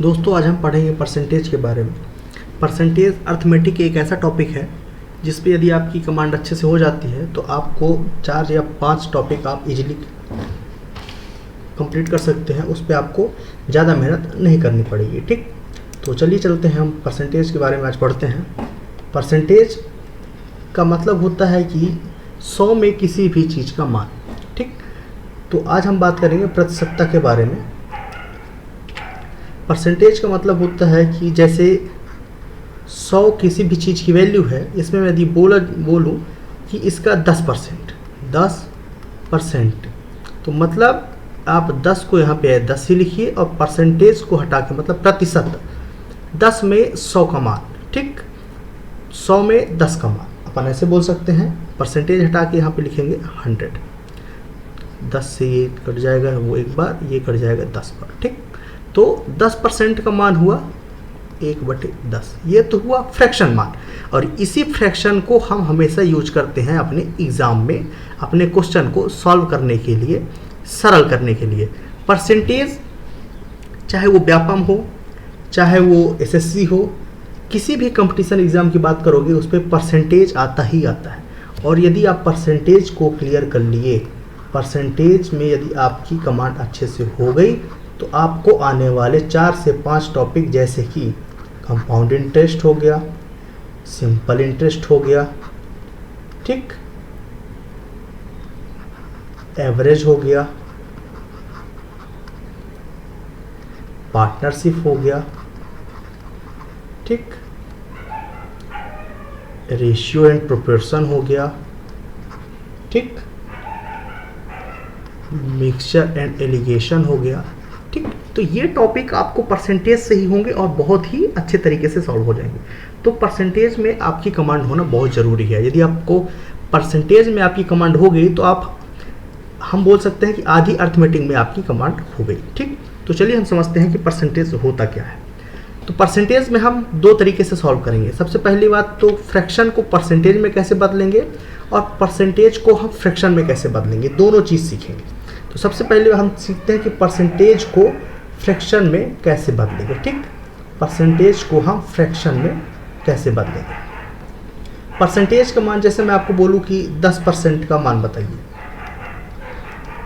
दोस्तों आज हम पढ़ेंगे परसेंटेज के बारे में। परसेंटेज अर्थमेटिक एक ऐसा टॉपिक है जिस पे यदि आपकी कमांड अच्छे से हो जाती है तो आपको 4 या 5 टॉपिक आप इजीली कंप्लीट कर सकते हैं। उस पे आपको ज़्यादा मेहनत नहीं करनी पड़ेगी। ठीक, तो चलिए चलते हैं, हम परसेंटेज के बारे में आज पढ़ते हैं। परसेंटेज का मतलब होता है कि 100 में किसी भी चीज़ का मान। ठीक, तो आज हम बात करेंगे प्रतिशतता के बारे में। परसेंटेज का मतलब होता है कि जैसे 100 किसी भी चीज़ की वैल्यू है, इसमें मैं यदि बोलूँ कि इसका 10%, तो मतलब आप 10 को यहाँ पे 10 ही लिखिए और परसेंटेज को हटा के मतलब प्रतिशत 10 में 100 का मान। ठीक, 100 में 10 का मान अपन ऐसे बोल सकते हैं। परसेंटेज हटा के यहाँ पे लिखेंगे 100। 10 से ये कट जाएगा, वो एक बार, ये कट जाएगा 10 बार। ठीक, तो 10% का मान हुआ 1/10। ये तो हुआ फ्रैक्शन मान, और इसी फ्रैक्शन को हम हमेशा यूज करते हैं अपने एग्ज़ाम में, अपने क्वेश्चन को सॉल्व करने के लिए, सरल करने के लिए। परसेंटेज चाहे वो व्यापम हो, चाहे वो एसएससी हो, किसी भी कंपटीशन एग्ज़ाम की बात करोगे उस पर परसेंटेज आता ही आता है। और यदि आप परसेंटेज को क्लियर कर लिए, परसेंटेज में यदि आपकी कमांड अच्छे से हो गई, तो आपको आने वाले 4 से 5 टॉपिक जैसे कि कंपाउंड इंटरेस्ट हो गया, सिंपल इंटरेस्ट हो गया, ठीक, एवरेज हो गया, पार्टनरशिप हो गया, ठीक, रेशियो एंड प्रोपोर्शन हो गया, ठीक, मिक्सचर एंड एलिगेशन हो गया। ठीक, तो ये टॉपिक आपको परसेंटेज से ही होंगे और बहुत ही अच्छे तरीके से सॉल्व हो जाएंगे। तो परसेंटेज में आपकी कमांड होना बहुत ज़रूरी है। यदि आपको परसेंटेज में आपकी कमांड हो गई तो हम बोल सकते हैं कि आधी अर्थमेटिक में आपकी कमांड हो गई। ठीक, तो चलिए हम समझते हैं कि परसेंटेज होता क्या है। तो परसेंटेज में हम 2 तरीके से सॉल्व करेंगे। सबसे पहली बात तो फ्रैक्शन को परसेंटेज में कैसे बदलेंगे और परसेंटेज को हम फ्रैक्शन में कैसे बदलेंगे, दोनों चीज़ सीखेंगे। तो सबसे पहले हम सीखते हैं कि परसेंटेज को फ्रैक्शन में कैसे बदलेंगे। ठीक, परसेंटेज को हम फ्रैक्शन में कैसे बदलेंगे। परसेंटेज का मान, जैसे मैं आपको बोलूँ कि 10% का मान बताइए,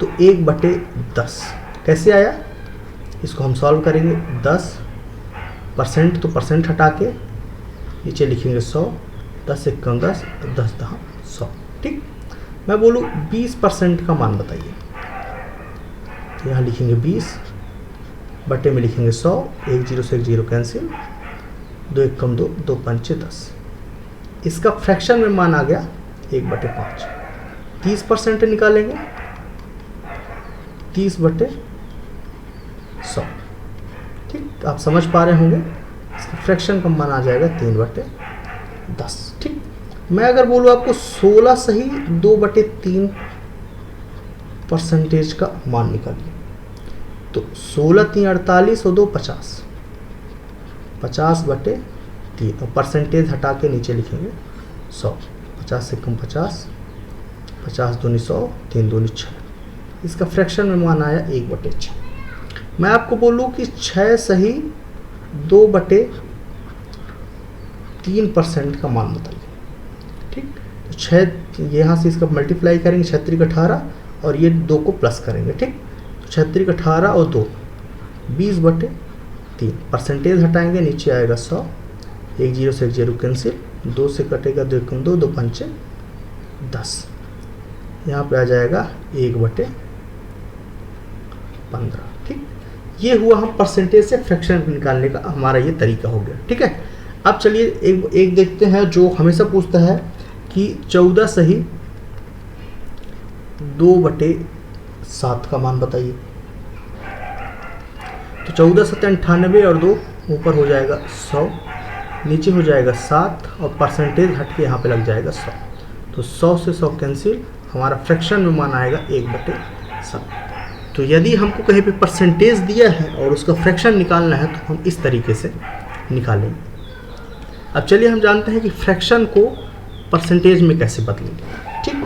तो 1/10 कैसे आया, इसको हम सॉल्व करेंगे। 10% तो परसेंट हटा के नीचे लिखेंगे 100, 10 1 10, 10 10 100। ठीक, मैं बोलूँ 20% का मान बताइए, तो यहाँ लिखेंगे 20, बटे में लिखेंगे 100, 1 0 से 1 0 कैंसिल, 2 1 कम 2, 2 5 10। इसका फ्रैक्शन में मान आ गया 1/5। 30% निकालेंगे, 30/100। ठीक, आप समझ पा रहे होंगे, इसका फ्रैक्शन का मान आ जाएगा 3/10। ठीक, मैं अगर बोलूँ आपको 16 सही 2/3 परसेंटेज का मान निकालिए, तो 16 3 48 और 2 50, 50/3 और परसेंटेज हटा के नीचे लिखेंगे 100। 50 से कम 50, 50 दूनी 100, 3 दूनी 6। इसका फ्रैक्शन में मान आया 1/6। मैं आपको बोलूँ कि 6 सही 2/3% का मान बताइए। ठीक, तो 6 यहाँ से इसका मल्टीप्लाई करेंगे, 6 3 18 और ये 2 को प्लस करेंगे। ठीक, तो 6 3 18 और 2 20/3। परसेंटेज हटाएंगे, नीचे आएगा 100, 1 0 से 1 0 कैंसिल, 2 से कटेगा 2 कम 2, 2 5 10। यहाँ पे आ जाएगा 1/15। ठीक, ये हुआ हम परसेंटेज से फ्रैक्शन निकालने का हमारा ये तरीका हो गया। ठीक है, अब चलिए एक देखते हैं जो हमेशा पूछता है कि 14 सही 2/7 का मान बताइए। तो 14 7 98 और 2 ऊपर हो जाएगा 100, नीचे हो जाएगा 7 और परसेंटेज हट के यहाँ पे लग जाएगा 100। तो 100 से 100 कैंसिल, हमारा फ्रैक्शन में मान आएगा 1/7। तो यदि हमको कहीं पे परसेंटेज दिया है और उसका फ्रैक्शन निकालना है तो हम इस तरीके से निकालेंगे। अब चलिए हम जानते हैं कि फ्रैक्शन को परसेंटेज में कैसे बदलेंगे। ठीक,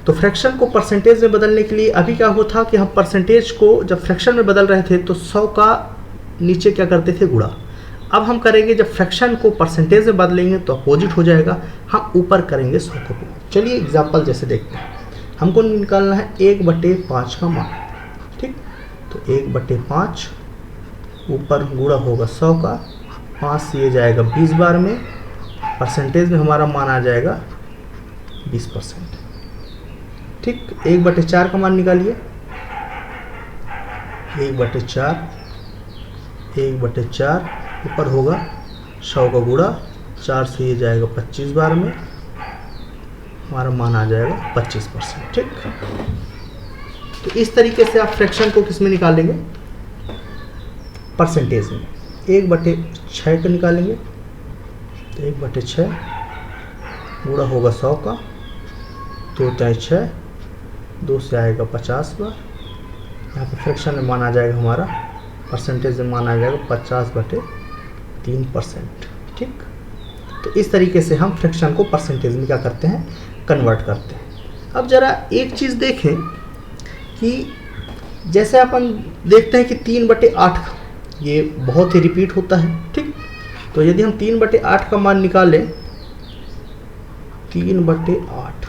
तो फ्रैक्शन को परसेंटेज में बदलने के लिए अभी क्या हुआ था कि हम परसेंटेज को जब फ्रैक्शन में बदल रहे थे तो 100 का नीचे क्या करते थे, गुणा। अब हम करेंगे जब फ्रैक्शन को परसेंटेज में बदलेंगे तो अपोजिट हो जाएगा, हम ऊपर करेंगे 100 को गुणा। चलिए एग्जाम्पल जैसे देखते हैं, हमको निकालना है 1/5 का मान, ठीक। तो 1/5 ऊपर गुणा होगा 100 का, 5 से ये जाएगा 20 बार में, परसेंटेज में हमारा मान आ जाएगा 20%, ठीक। 1/4 का मान निकालिए, 1/4 ऊपर होगा 100 का गुणा, 4 से ये जाएगा 25 बार में, हमारा मान आ जाएगा 25%, ठीक। तो इस तरीके से आप फ्रैक्शन को किस में निकालेंगे, परसेंटेज में। 1/6 का निकालेंगे, 1/6 गुणा होगा 100 का, 2 × 6, 2 से आएगा 50 बार, यहाँ पे फ्रैक्शन में मान आ जाएगा हमारा, परसेंटेज में मान आ जाएगा 50/3%, ठीक। तो इस तरीके से हम फ्रैक्शन को परसेंटेज में क्या करते हैं, कन्वर्ट करते हैं। अब ज़रा एक चीज़ देखें कि जैसे अपन देखते हैं कि 3/8 ये बहुत ही रिपीट होता है, ठीक। तो यदि हम 3/8 का मान निकालें, 3/8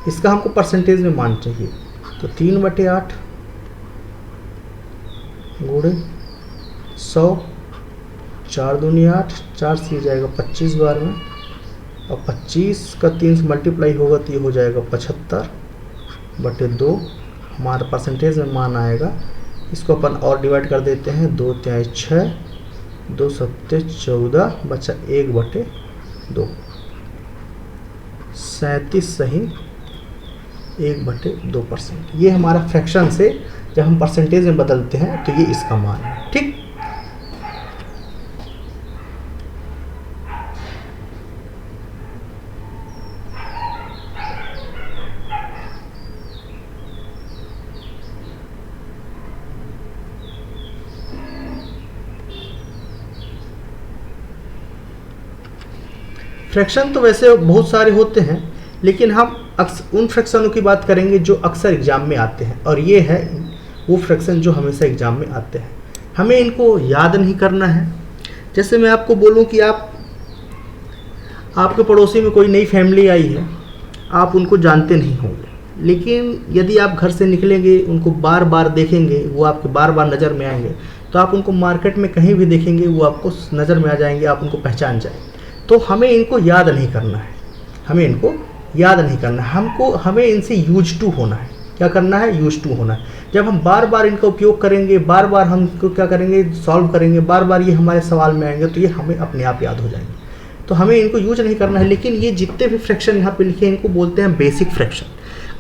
इसका हमको परसेंटेज में मान चाहिए, तो 3/8 गुणे 100, 4 दूनी 8, 4 से जाएगा 25 बार में, और 25 का 3 से मल्टीप्लाई होगा तो ये हो जाएगा 75/2, हमारा परसेंटेज में मान आएगा। इसको अपन और डिवाइड कर देते हैं, 2 × 6, 2 × 7 14, बचा 1/2, 37 सही 1/2%। ये हमारा फ्रैक्शन से जब हम परसेंटेज में बदलते हैं तो ये इसका मान है, ठीक। फ्रैक्शन तो वैसे बहुत सारे होते हैं, लेकिन हम उन फ्रैक्शनों की बात करेंगे जो अक्सर एग्जाम में आते हैं, और ये है वो फ्रैक्शन जो हमेशा एग्जाम में आते हैं। हमें इनको याद नहीं करना है। जैसे मैं आपको बोलूं कि आपके पड़ोसी में कोई नई फैमिली आई है, आप उनको जानते नहीं होंगे, लेकिन यदि आप घर से निकलेंगे, उनको बार बार देखेंगे, वो आपके बार बार नज़र में आएंगे, तो आप उनको मार्केट में कहीं भी देखेंगे वो आपको नज़र में आ जाएंगे, आप उनको पहचान जाएंगे। तो हमें इनको याद नहीं करना है, हमें इनसे यूज टू होना है। क्या करना है, यूज टू होना है। जब हम बार बार इनका उपयोग करेंगे, बार बार हम इनको क्या करेंगे, सॉल्व करेंगे, बार बार ये हमारे सवाल में आएंगे, तो ये हमें अपने आप याद हो जाएंगे। तो हमें इनको यूज नहीं करना है। लेकिन ये जितने भी फ्रैक्शन यहाँ पे लिखे हैं, इनको बोलते हैं बेसिक फ्रैक्शन,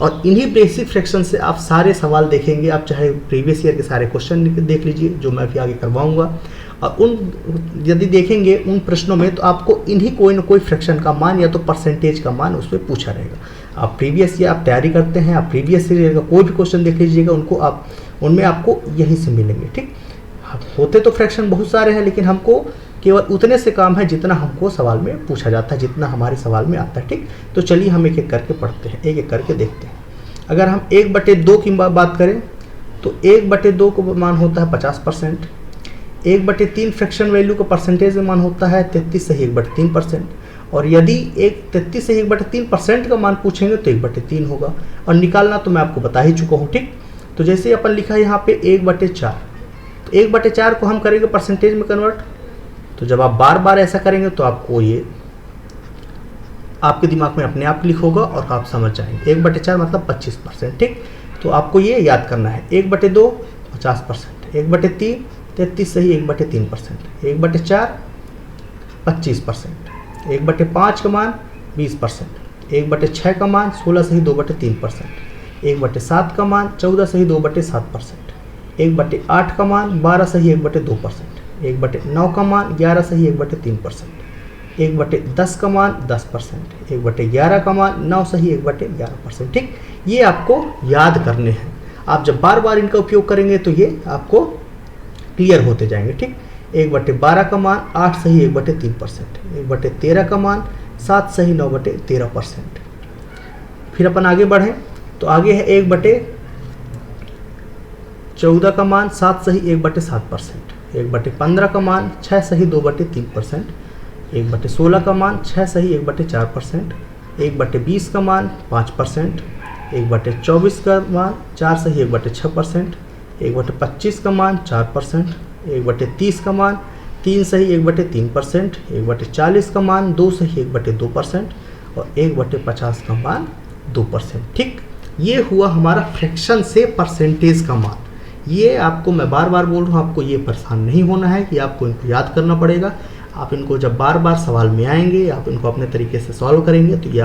और इन्हीं बेसिक फ्रैक्शन से आप सारे सवाल देखेंगे। आप चाहे प्रीवियस ईयर के सारे क्वेश्चन देख लीजिए जो मैं अभी आगे करवाऊंगा, और यदि देखेंगे उन प्रश्नों में, तो आपको इन्हीं कोई ना कोई फ्रैक्शन का मान या तो परसेंटेज का मान उसमें पूछा रहेगा। आप प्रीवियस ईयर आप तैयारी करते हैं, आप प्रीवियस ईयर का कोई भी क्वेश्चन देख लीजिएगा, उनमें आपको यहीं से मिलेंगे, ठीक। होते तो फ्रैक्शन बहुत सारे हैं, लेकिन हमको केवल उतने से काम है जितना हमको सवाल में पूछा जाता है, जितना हमारे सवाल में आता है, ठीक। तो चलिए हम एक एक करके पढ़ते हैं, एक एक करके देखते हैं। अगर हम 1/2 की बात करें, तो 1/2 को मान होता है 50%। 1/3 फ्रैक्शन वैल्यू का परसेंटेज में मान होता है 33 सही 1/3%। और यदि 33 से 1/3% का मान पूछेंगे तो 1/3 होगा, और निकालना तो मैं आपको बता ही चुका हूँ, ठीक। तो जैसे अपन लिखा है यहाँ पे 1/4, तो 1/4 को हम करेंगे परसेंटेज में कन्वर्ट। तो जब आप बार बार ऐसा करेंगे तो आपको ये आपके दिमाग में अपने आप क्लिक होगा और आप समझ जाएंगे। 1/4 मतलब 25%, ठीक। तो आपको ये याद करना है। 1/2 50%, 1/3 33 सही 1/3%, 1/4 25%, 1/5 का मान 20%, 1/6 का मान 16 सही 2/3%, 1/7 का मान 14 सही 2/7%, 1/8 का मान 12 सही 1/2%, 1/9 का मान 11 सही 1/3%, 1/10 का मान 10%, 1/11 का मान 9 सही 1/11%, ठीक। ये आपको याद करने हैं। आप जब बार बार इनका उपयोग करेंगे तो ये आपको क्लियर होते जाएंगे, ठीक। 1/12 का मान 8 सही 1/3%, 1/13 का मान 7 सही 9/13%। फिर अपन आगे बढ़ें तो आगे है 1/14 का मान 7 सही 1/7%, 1/15 का मान 6 सही 2/3%, 1/16 का मान 6 सही 1/4%, 1/20 का मान 5%, 1/24 का मान 4 सही 1/6%, 1/25 का मान 4%, 1/30 का मान 3 सही 1/3%, 1/40 का मान 2 सही 1/2% और 1/50 का मान 2%। ठीक, ये हुआ हमारा फ्रैक्शन से परसेंटेज का मान। ये आपको मैं बार बार बोल रहा हूँ, आपको ये परेशान नहीं होना है कि आपको इनको याद करना पड़ेगा। आप इनको जब बार बार सवाल में आएंगे, आप इनको अपने तरीके से सॉल्व करेंगे तो ये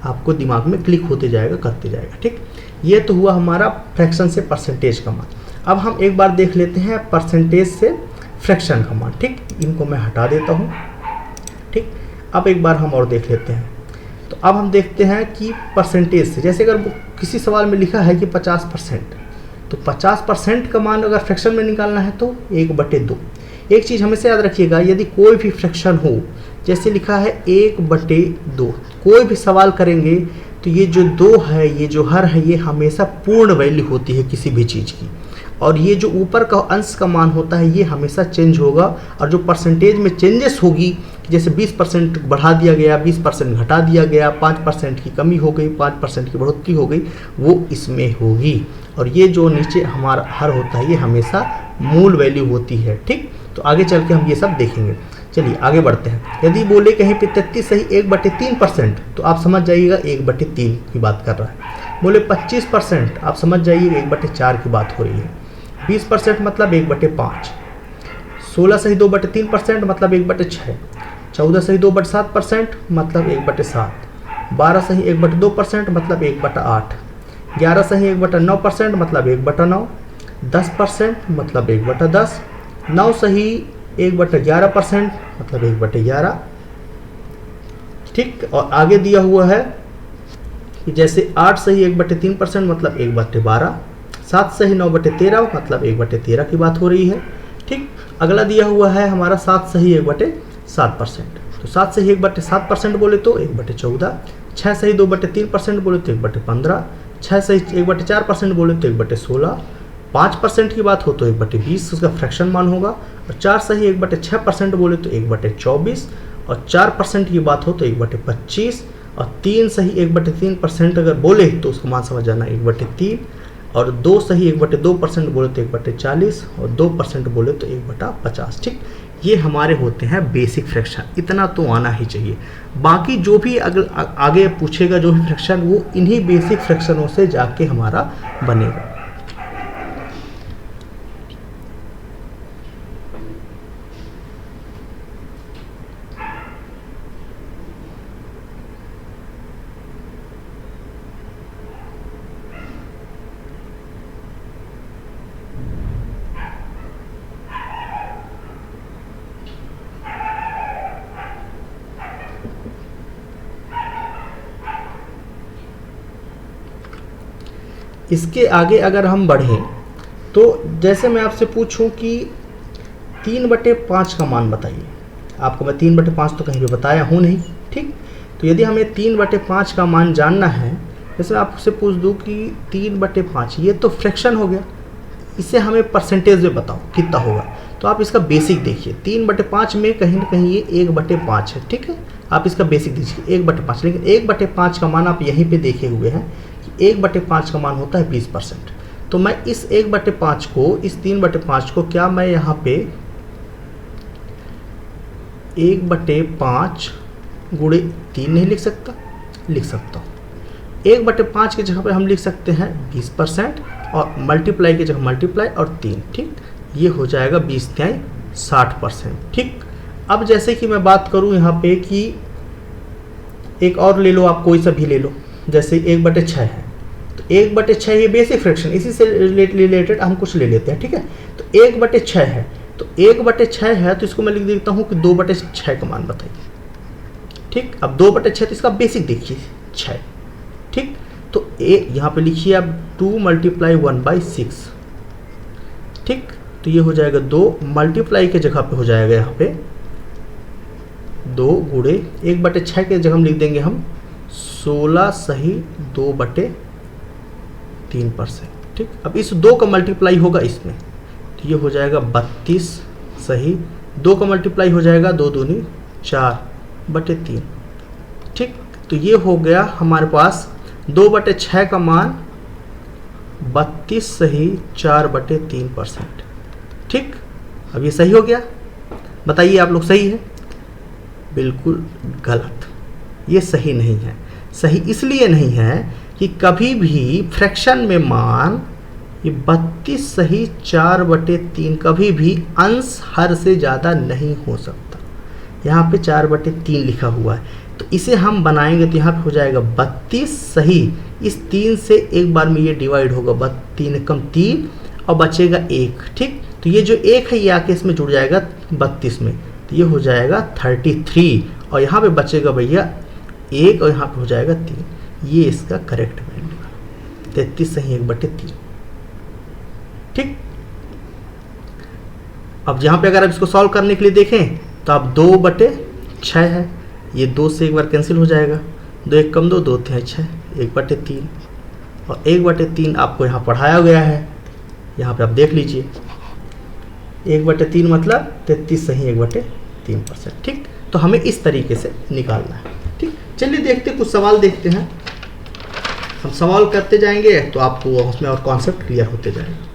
आपको दिमाग में क्लिक होते जाएगा, करते जाएगा। ठीक, ये तो हुआ हमारा फ्रैक्शन से परसेंटेज का मान। अब हम एक बार देख लेते हैं परसेंटेज से फ्रैक्शन का मान। ठीक, इनको मैं हटा देता हूँ। ठीक, अब एक बार हम और देख लेते हैं। तो अब हम देखते हैं कि परसेंटेज से, जैसे अगर किसी सवाल में लिखा है कि 50%, तो 50% का मान अगर फ्रैक्शन में निकालना है तो 1/2। एक चीज़ हमेशा याद रखिएगा, यदि कोई भी फ्रैक्शन हो, जैसे लिखा है 1/2, कोई भी सवाल करेंगे तो ये जो 2 है, ये जो हर है, ये हमेशा पूर्ण वैल्यू होती है किसी भी चीज़ की। और ये जो ऊपर का अंश का मान होता है ये हमेशा चेंज होगा। और जो परसेंटेज में चेंजेस होगी, जैसे 20% बढ़ा दिया गया, 20% घटा दिया गया, 5% की कमी हो गई, 5% की बढ़ोतरी हो गई, वो इसमें होगी। और ये जो नीचे हमारा हर होता है ये हमेशा मूल वैल्यू होती है। ठीक, तो आगे चल के हम ये सब देखेंगे। चलिए आगे बढ़ते हैं। यदि बोले कहीं पे 33 सही 1/3%, तो आप समझ जाइएगा 1/3 की बात कर रहा है। बोले 25%, आप समझ जाइए 1/4 की बात हो रही है। 20% मतलब 1/5, 16 सही 2/3% मतलब 1/6, 14 सही 2/7% मतलब 1/7, 12 सही 1/2% मतलब 1/8, 11 सही 1/9% मतलब 1/9, 10% मतलब 1/10, 9 सही 1/11% मतलब 1/11। ठीक, और आगे दिया हुआ है कि जैसे 8 सही 1/3% मतलब 1/12, 7 सही 9/13 मतलब 1/13 की बात हो रही है। ठीक, अगला दिया हुआ है हमारा 7 सही 1/7%, तो 7 सही 1/7% बोले तो 1/14, 6 सही 2/3% बोले तो 1/15, 6 सही 1/4% बोले तो 1/16, 5% की बात हो तो 1/20 उसका फ्रैक्शन मान होगा, और 4 सही 1/6% बोले तो 1/24, और 4% की बात हो तो 1/25, और 3 सही 1/3% अगर बोले तो उसको मान समझ जाना 1/3, और 2 सही 1/2% बोले तो 1/40, और 2% बोले तो 1/50। ठीक, ये हमारे होते हैं बेसिक फ्रैक्शन। इतना तो आना ही चाहिए। बाकी जो भी अगर आगे पूछेगा जो भी फ्रैक्शन, वो इन्हीं बेसिक फ्रैक्शनों से जाके हमारा बनेगा। इसके आगे अगर हम बढ़ें तो जैसे मैं आपसे पूछूं कि 3/5 का मान बताइए, आपको मैं 3/5 तो कहीं भी बताया हूँ नहीं। ठीक, तो यदि हमें 3/5 का मान जानना है, जैसे मैं आपसे पूछ दूं कि 3/5 ये तो फ्रैक्शन हो गया, इसे हमें परसेंटेज में बताओ कितना होगा। तो आप इसका बेसिक देखिए, 3/5 में कहीं ना कहीं ये 1/5 है। ठीक है, आप इसका बेसिक दीजिए 1/5, लेकिन 1/5 का मान आप यहीं पे देखे हुए हैं कि 1/5 का मान होता है 20%। तो मैं इस 1/5 को, इस 3/5 को क्या मैं यहाँ पे 1/5 गुणे 3 नहीं लिख सकता? लिख सकता हूँ। 1/5 की जगह पे हम लिख सकते हैं 20%, और मल्टीप्लाई की जगह मल्टीप्लाई और 3। ठीक, ये हो जाएगा 20 तिहाई 60%। ठीक, अब जैसे कि मैं बात करूँ यहाँ पे कि एक और ले लो, आप कोई सा भी ले लो, जैसे 1/6 है, तो 1/6 ये बेसिक फ्रैक्शन, इसी से रिलेटेड हम कुछ ले लेते हैं। ठीक है, तो 1/6 है, तो 1/6 है तो इसको मैं लिख देता हूँ कि 2/6 का मान बताइए। ठीक, अब 2/6 तो इसका बेसिक देखिए 6। ठीक, तो यहाँ पे लिखिए आप 2 × 1/6। ठीक, तो ये हो जाएगा 2, मल्टीप्लाई के जगह पे हो जाएगा यहाँ पे 2 गुणे 1/6 के जगह हम लिख देंगे हम 16 सही 2/3%। ठीक, अब इस 2 का मल्टीप्लाई होगा इसमें, तो ये हो जाएगा 32 सही, 2 का मल्टीप्लाई हो जाएगा 2 दूनी 4/3। ठीक, तो ये हो गया हमारे पास 2/6 का मान 32 सही 4/3%। ठीक, अब ये सही हो गया, बताइए आप लोग सही है? बिल्कुल गलत, ये सही नहीं है। सही इसलिए नहीं है कि कभी भी फ्रैक्शन में मान ये 32 सही 4/3 कभी भी अंश हर से ज़्यादा नहीं हो सकता। यहाँ पे 4/3 लिखा हुआ है, तो इसे हम बनाएंगे तो यहाँ पे हो जाएगा 32 सही, इस 3 से एक बार में ये डिवाइड होगा, 3 कम 3 और बचेगा 1। ठीक, तो ये जो 1 है ये आके इसमें जुड़ जाएगा 32 में, तो ये हो जाएगा 33 और यहाँ पे बचेगा भैया 1 और यहाँ पे हो जाएगा 3। ये इसका करेक्ट वैल्यू है, 33 सही 1/3। ठीक, अब यहाँ पे अगर आप इसको सॉल्व करने के लिए देखें तो आप 2/6 है, ये 2 से एक बार कैंसिल हो जाएगा, 2 1 कम 2 2 थे 6, 1/3 और 1/3 आपको यहाँ पढ़ाया गया है, यहाँ पे आप देख लीजिए 1/3 मतलब 33 सही 1/3%। ठीक, तो हमें इस तरीके से निकालना है। ठीक, चलिए देखते कुछ सवाल देखते हैं, हम सवाल करते जाएंगे तो आपको उसमें और कॉन्सेप्ट क्लियर होते जाएंगे।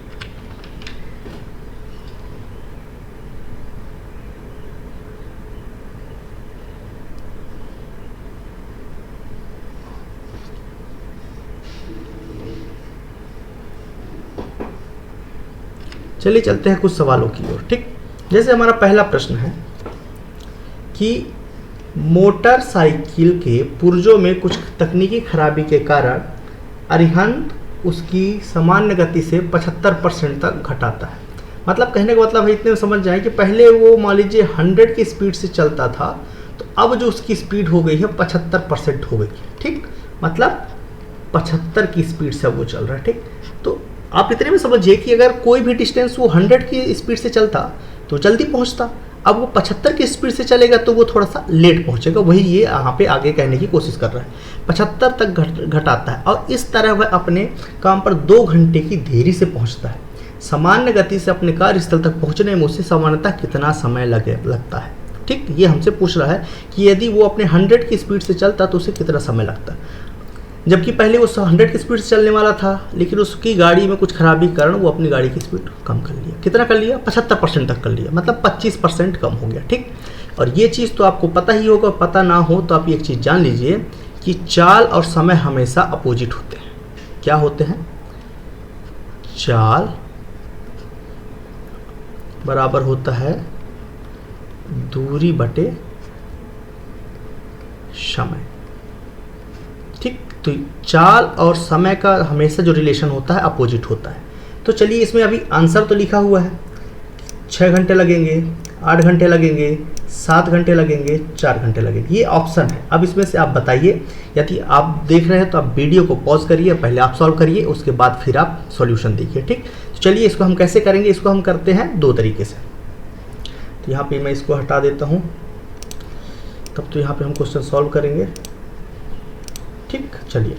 चलिए चलते हैं कुछ सवालों की ओर। ठीक, जैसे हमारा पहला प्रश्न है कि मोटरसाइकिल के पुर्जों में कुछ तकनीकी खराबी के कारण अरिहंत उसकी सामान्य गति से 75% तक घटाता है। मतलब कहने का मतलब है, इतने में समझ जाए कि पहले वो मान लीजिए 100 की स्पीड से चलता था, तो अब जो उसकी स्पीड हो गई है 75% हो गई है। ठीक, मतलब 75 की स्पीड से वो चल रहा है। ठीक, तो आप इतने में समझिए कि अगर कोई भी डिस्टेंस वो 100 की स्पीड से चलता तो जल्दी पहुंचता, अब वो 75 की स्पीड से चलेगा तो वो थोड़ा सा लेट पहुंचेगा। वही ये यहाँ पे आगे कहने की कोशिश कर रहा है, 75 तक घटाता है और इस तरह वह अपने काम पर 2 घंटे की देरी से पहुंचता है। सामान्य गति से अपने कार्यस्थल तक पहुंचने में उसे सामान्यतः कितना समय लगता है। ठीक, ये हमसे पूछ रहा है कि यदि वो अपने 100 की स्पीड से चलता तो उसे कितना समय लगता, जबकि पहले वो 100 की स्पीड से चलने वाला था, लेकिन उसकी गाड़ी में कुछ खराबी के कारण वो अपनी गाड़ी की स्पीड कम कर लिया। कितना कर लिया? 75% तक कर लिया, मतलब 25% कम हो गया। ठीक, और ये चीज़ तो आपको पता ही होगा, पता ना हो तो आप एक चीज़ जान लीजिए कि चाल और समय हमेशा अपोजिट होते हैं। क्या होते हैं? चाल बराबर होता है दूरी बटे समय। ठीक, तो चाल और समय का हमेशा जो रिलेशन होता है अपोजिट होता है। तो चलिए इसमें अभी आंसर तो लिखा हुआ है, 6 घंटे लगेंगे, 8 घंटे लगेंगे, 7 घंटे लगेंगे, 4 घंटे लगेंगे, ये ऑप्शन है। अब इसमें से आप बताइए, यदि आप देख रहे हैं तो आप वीडियो को पॉज करिए, पहले आप सॉल्व करिए, उसके बाद फिर आप सॉल्यूशन देखिए। ठीक, तो चलिए इसको हम कैसे करेंगे, इसको हम करते हैं 2 तरीके से। तो यहाँ पे मैं इसको हटा देता हूँ, तब तो यहाँ पे हम क्वेश्चन सॉल्व करेंगे। ठीक, चलिए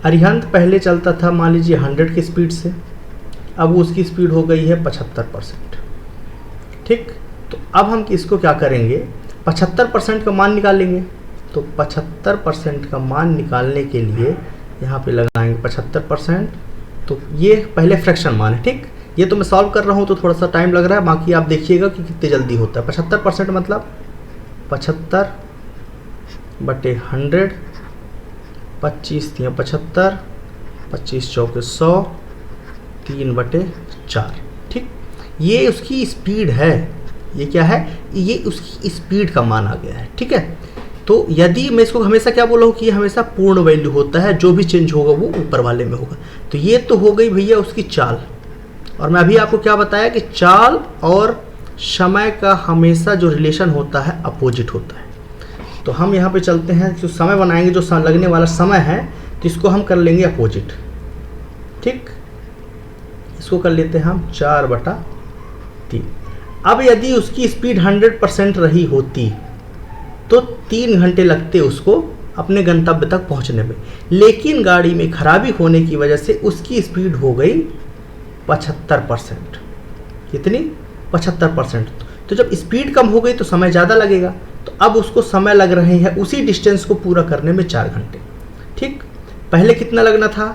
अरिहंत पहले चलता था मान लीजिए 100 की स्पीड से, अब उसकी स्पीड हो गई है 75%। ठीक, तो अब हम इसको क्या करेंगे, 75% का मान निकालेंगे। तो 75% का मान निकालने के लिए यहाँ पे लगाएंगे 75%। तो ये पहले फ्रैक्शन मान है। ठीक, ये तो मैं सॉल्व कर रहा हूँ तो थोड़ा सा टाइम लग रहा है, बाकी आप देखिएगा कि कितने जल्दी होता है। 75% मतलब 75/100, 25 × 75, 25 × 100, 3/4। ठीक, ये उसकी स्पीड है। ये क्या है? ये उसकी स्पीड का मान आ गया है। ठीक है, तो यदि मैं इसको हमेशा क्या बोला हूँ कि ये हमेशा पूर्ण वैल्यू होता है, जो भी चेंज होगा वो ऊपर वाले में होगा। तो ये तो हो गई भैया उसकी चाल, और मैं अभी आपको क्या बताया कि चाल और समय का हमेशा जो रिलेशन होता है अपोजिट होता है। तो हम यहाँ पे चलते हैं, जो समय बनाएंगे, जो लगने वाला समय है, तो इसको हम कर लेंगे अपोजिट। ठीक, इसको कर लेते हैं हम 4/3। अब यदि उसकी स्पीड 100% रही होती तो 3 घंटे लगते उसको अपने गंतव्य तक पहुंचने में। लेकिन गाड़ी में खराबी होने की वजह से उसकी स्पीड हो गई 75%। कितनी? 75%। तो जब स्पीड कम हो गई तो समय ज़्यादा लगेगा, तो अब उसको समय लग रहे हैं उसी डिस्टेंस को पूरा करने में 4 घंटे। ठीक, पहले कितना लगना था?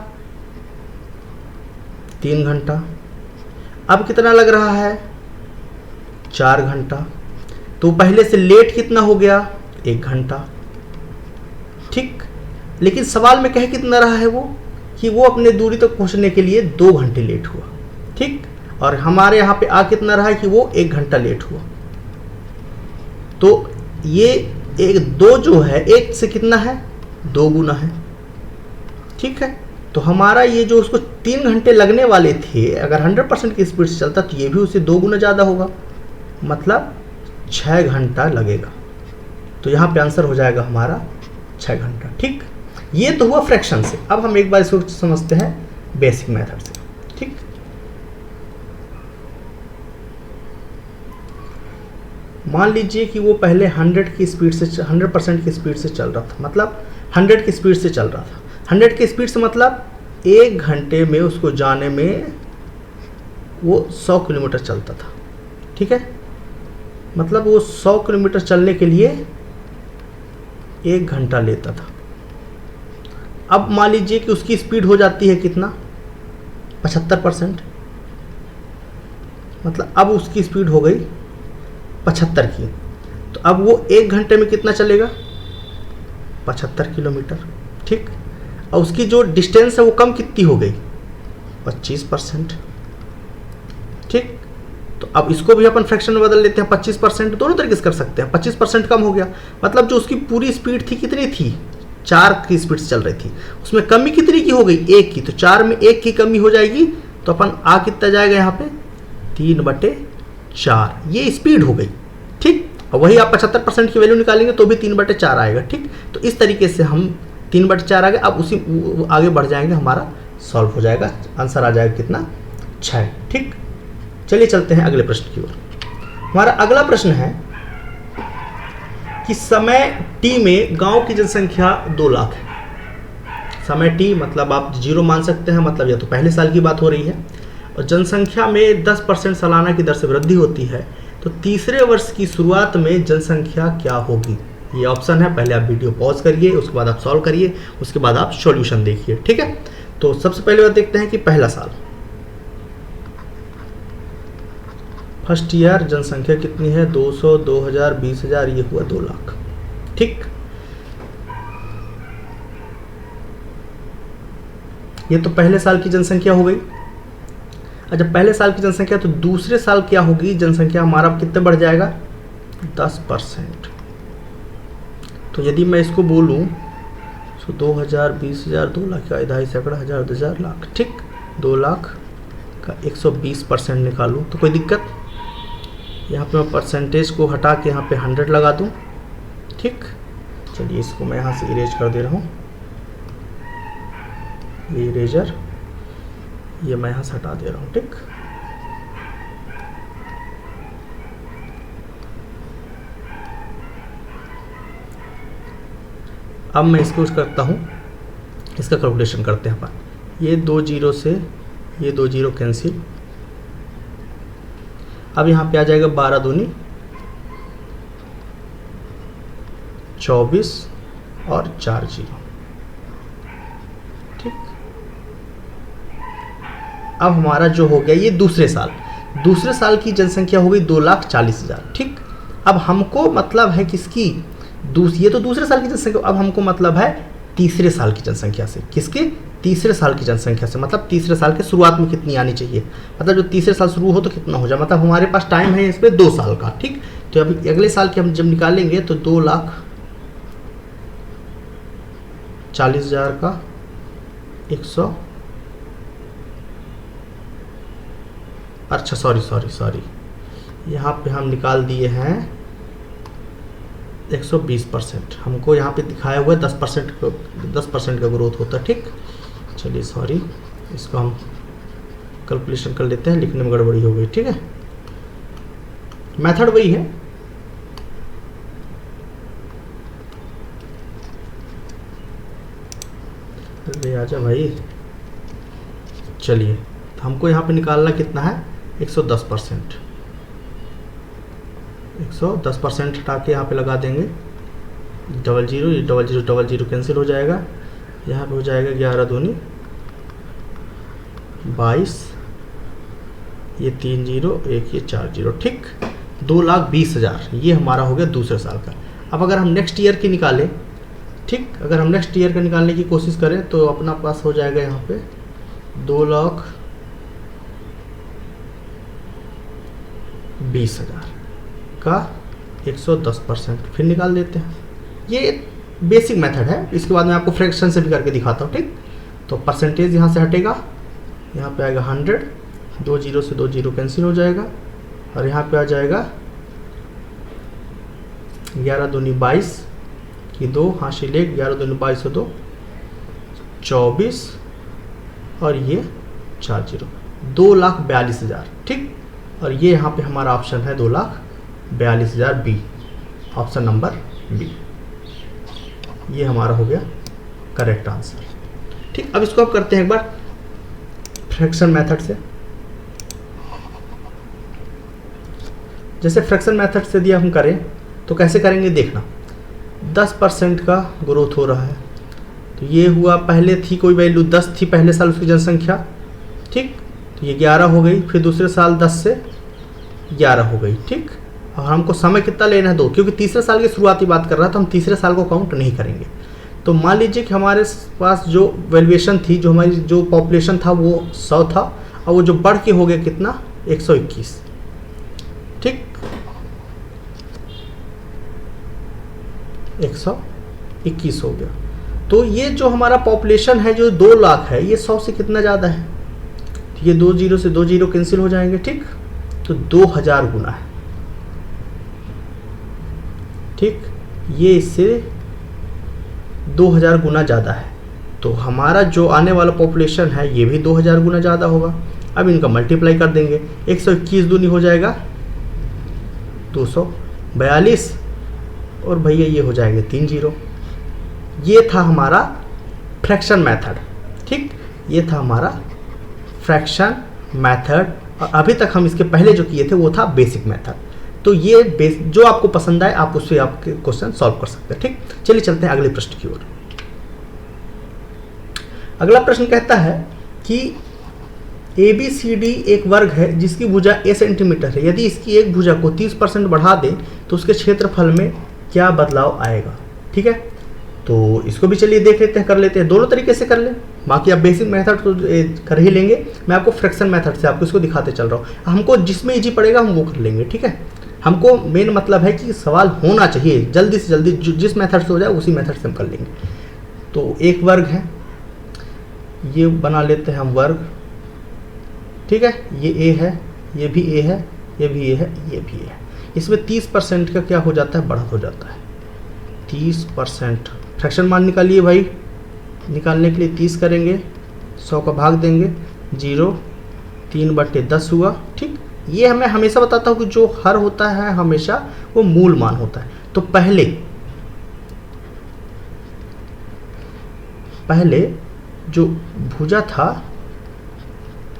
3 घंटा। अब कितना लग रहा है? 4 घंटा। तो पहले से लेट कितना हो गया? 1 घंटा। ठीक, लेकिन सवाल में कह कितना रहा है वो, कि वो अपने दूरी तक पहुंचने के लिए 2 घंटे लेट हुआ। ठीक, और हमारे यहाँ पे आ कितना रहा है कि वो 1 घंटा लेट हुआ। तो ये एक 2 जो है 1 से कितना है? 2 गुना है। ठीक है, तो हमारा ये जो उसको 3 घंटे लगने वाले थे, अगर 100% की स्पीड से चलता तो ये भी उससे 2 गुना ज़्यादा होगा, मतलब 6 घंटा लगेगा। तो यहाँ पे आंसर हो जाएगा हमारा 6 घंटा। ठीक, ये तो हुआ फ्रैक्शन से। अब हम एक बार इसको समझते हैं बेसिक मेथड से। ठीक, मान लीजिए कि वो पहले 100% की स्पीड से चल रहा था, मतलब 100 की स्पीड से चल रहा था। 100 की स्पीड से मतलब 1 घंटे में उसको जाने में वो 100 किलोमीटर चलता था। ठीक है, मतलब वो 100 किलोमीटर चलने के लिए 1 घंटा लेता था। अब मान लीजिए कि उसकी स्पीड हो जाती है कितना? 75%। मतलब अब उसकी स्पीड हो गई 75 की, तो अब वो 1 घंटे में कितना चलेगा? 75 किलोमीटर। ठीक, और उसकी जो डिस्टेंस है वो कम कितनी हो गई? 25%। ठीक, तो अब इसको भी अपन फ्रैक्शन में बदल लेते हैं। 25% दोनों तरीके से कर सकते हैं। 25% कम हो गया, मतलब जो उसकी पूरी स्पीड थी कितनी थी? 4 की स्पीड से चल रही थी, उसमें कमी कितनी की हो गई? 1 की। तो 4 में 1 की कमी हो जाएगी, तो अपन आ कितना जाएगा यहाँ पे? 3/4। ये स्पीड हो गई। ठीक, और वही आप 75% की वैल्यू निकालेंगे तो भी 3/4 आएगा। ठीक, तो इस तरीके से हम 3/4 आ गए। अब उसी आगे बढ़ जाएंगे, हमारा सॉल्व हो जाएगा, आंसर आ जाएगा कितना? 6। ठीक, चलिए चलते हैं अगले प्रश्न की ओर। हमारा अगला प्रश्न है कि समय t में गांव की जनसंख्या 2 लाख है। समय t मतलब आप 0 मान सकते हैं, मतलब या तो पहले साल की बात हो रही है, और जनसंख्या में 10% सालाना की दर से वृद्धि होती है। तो तीसरे वर्ष की शुरुआत में जनसंख्या क्या होगी? ये ऑप्शन है। पहले आप वीडियो पॉज करिए, उसके बाद आप सॉल्व करिए, उसके बाद आप सॉल्यूशन देखिए। ठीक है, तो सबसे पहले बात देखते हैं कि पहला साल, फर्स्ट ईयर जनसंख्या कितनी है? 200, 2000, 20,000, ये हुआ 2 लाख। ठीक, ये तो पहले साल की जनसंख्या हो गई। अच्छा, पहले साल की जनसंख्या, तो दूसरे साल क्या होगी? जनसंख्या हमारा कितने बढ़ जाएगा? 10%। तो यदि मैं इसको बोलूं तो 2000, 20,000, 2 लाख का 2.5 सैकड़ा, 1000, 1000, लाख। ठीक, 2 लाख का 120% निकालूं तो कोई दिक्कत? यहाँ पे मैं परसेंटेज को हटा के यहाँ पे 100 लगा दूँ। ठीक, चलिए इसको मैं यहाँ से इरेज कर दे रहा हूँ, ये इरेजर, ये मैं यहाँ से हटा दे रहा हूँ। ठीक, अब मैं इसको करता हूँ, इसका कैलकुलेशन करते हैं अपन। ये 2 0 से ये 2 0 कैंसिल। अब यहाँ पे आ जाएगा 12 दूनी 24 और 4 0। ठीक, अब हमारा जो हो गया ये दूसरे साल की जनसंख्या हो गई 2,40,000। ठीक, अब हमको मतलब है किसकी? ये तो दूसरे साल की जनसंख्या। अब हमको मतलब है तीसरे साल की जनसंख्या से। किसके? तीसरे साल की जनसंख्या से, मतलब तीसरे साल के शुरुआत में कितनी आनी चाहिए, मतलब जो तीसरे साल शुरू हो तो कितना हो जाए, मतलब हमारे पास टाइम है इसमें 2 साल का। ठीक, तो अभी अगले साल के हम जब निकालेंगे तो 2,40,000 का 100, अच्छा सॉरी, यहाँ पे हम निकाल दिए हैं 120%। हमको यहाँ पे दिखाया हुआ है 10% का ग्रोथ होता है। ठीक, चलिए सॉरी, इसको हम कैलकुलेशन कर लेते हैं, लिखने में गड़बड़ी हो गई। ठीक है, मेथड वही है। अरे आजा भाई। चलिए, तो हमको यहाँ पे निकालना कितना है, 110%। 110% हटा के यहाँ पे लगा देंगे 00, ये 00 कैंसिल हो जाएगा। यहाँ पे हो जाएगा 11 दूनी 22, ये 3 0, एक ये 4 0, ठीक। 2,20,000 ये हमारा हो गया दूसरे साल का। अब अगर हम नेक्स्ट ईयर की निकालें, ठीक, अगर हम नेक्स्ट ईयर का निकालने की कोशिश करें तो अपना पास हो जाएगा यहाँ पे 2,20,000 का 110%। फिर निकाल देते हैं। ये बेसिक मेथड है, इसके बाद मैं आपको फ्रैक्शन से भी करके दिखाता हूँ, ठीक। तो परसेंटेज यहाँ से हटेगा, यहाँ पे आएगा 100, 2 0 से 2 0 कैंसिल हो जाएगा, और यहाँ पे आ जाएगा 11 दूनी 22 की 2 हासिल 1, 11 दूनी 22 2 24, और ये 4 0, 2,42,000, ठीक। और ये यहाँ पे हमारा ऑप्शन है 2,42,000 बी, ऑप्शन नंबर बी, ये हमारा हो गया करेक्ट आंसर, ठीक। अब इसको आप करते हैं एक बार फ्रैक्शन मेथड से। जैसे फ्रैक्शन मेथड से दिया हम करें तो कैसे करेंगे देखना। 10% का ग्रोथ हो रहा है, तो ये हुआ, पहले थी कोई वैल्यू 10 थी पहले साल उसकी जनसंख्या, ठीक। तो ये 11 हो गई, फिर दूसरे साल 10 से 11 हो गई, ठीक। और हमको समय कितना लेना है 2, क्योंकि तीसरे साल की शुरुआती बात कर रहा था, हम तीसरे साल को काउंट नहीं करेंगे। तो मान लीजिए कि हमारे पास जो वैल्यूएशन थी, जो हमारी जो पॉपुलेशन था वो 100 था, और वो जो बढ़ के हो गया कितना, 121, ठीक। 121 हो गया। तो ये जो हमारा पॉपुलेशन है जो 2 लाख है, ये 100 से कितना ज़्यादा है, ये 2 0 से 2 0 कैंसिल हो जाएंगे, ठीक। तो 2000 गुना है, ठीक। ये इससे 2000 गुना ज़्यादा है, तो हमारा जो आने वाला पॉपुलेशन है ये भी 2000 गुना ज़्यादा होगा। अब इनका मल्टीप्लाई कर देंगे, 121 दूनी हो जाएगा 242, और भैया ये हो जाएंगे 3 0। ये था हमारा फ्रैक्शन मेथड, ठीक। ये था हमारा फ्रैक्शन मेथड, और अभी तक हम इसके पहले जो किए थे वो था बेसिक मेथड। तो ये जो आपको पसंद आए आप उससे आपके क्वेश्चन सॉल्व कर सकते हैं, ठीक। चलिए चलते हैं अगले प्रश्न की ओर। अगला प्रश्न कहता है कि ABCD एक वर्ग है जिसकी भुजा a सेंटीमीटर है, यदि इसकी एक भुजा को 30% बढ़ा दें तो उसके क्षेत्रफल में क्या बदलाव आएगा, ठीक है। तो इसको भी चलिए देख लेते हैं, कर लेते हैं, दोनों तरीके से कर लें, बाकी आप बेसिक मेथड तो कर ही लेंगे, मैं आपको फ्रैक्शन मेथड से आपको इसको दिखाते चल रहा हूँ। हमको जिसमें इजी पड़ेगा हम वो कर लेंगे, ठीक है। हमको मेन मतलब है कि सवाल होना चाहिए जल्दी से जल्दी, जिस मेथड से हो जाए उसी मेथड से हम कर लेंगे। तो एक वर्ग है, ये बना लेते हैं हम वर्ग, ठीक है। ये a है, ये भी a है, ये भी a है, ये भी a है। इसमें 30% का क्या हो जाता है, बढ़त हो जाता है 30%। फ्रैक्शन मान निकालिए भाई, निकालने के लिए 30 करेंगे, 100 का भाग देंगे, 0, 3/10 हुआ, ठीक। ये हमें हमेशा बताता हूँ कि जो हर होता है हमेशा वो मूल मान होता है। तो पहले जो भुजा था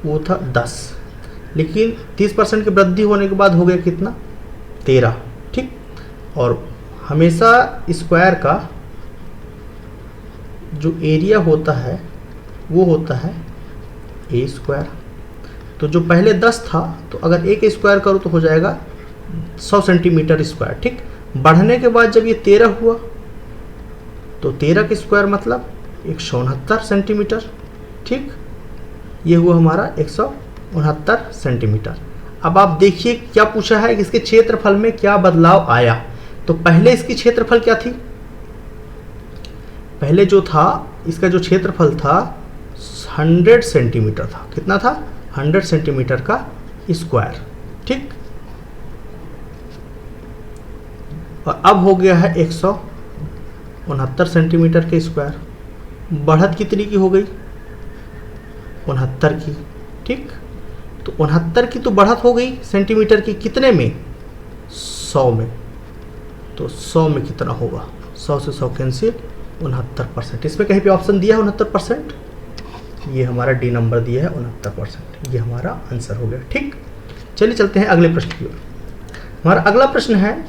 वो था 10, लेकिन 30% की वृद्धि होने के बाद हो गया कितना, 13, ठीक। और हमेशा स्क्वायर का जो एरिया होता है वो होता है a स्क्वायर। तो जो पहले 10 था, तो अगर a के स्क्वायर करो तो हो जाएगा 100 सेंटीमीटर स्क्वायर, ठीक। बढ़ने के बाद जब ये 13 हुआ तो 13 के स्क्वायर मतलब 169 सेंटीमीटर, ठीक। ये हुआ हमारा 169 सेंटीमीटर। अब आप देखिए क्या पूछा है कि इसके क्षेत्रफल में क्या बदलाव आया। तो पहले इसकी क्षेत्रफल क्या थी, पहले जो था इसका जो क्षेत्रफल था 100 सेंटीमीटर था, कितना था, 100 सेंटीमीटर का स्क्वायर, ठीक। और अब हो गया है 169 सेंटीमीटर के स्क्वायर। बढ़त कितनी की हो गई, 69 की, ठीक। तो 69 की तो बढ़त हो गई सेंटीमीटर की, कितने में, 100 में। तो 100 में कितना होगा, 100 से 100 कैंसिल, 69%। इसमें कहीं पे ऑप्शन दिया है 69%, ये हमारा डी नंबर दिया है 69%। ये हमारा आंसर हो गया। ठीक, चलिए चलते हैं अगले प्रश्न की ओर। हमारा अगला प्रश्न है,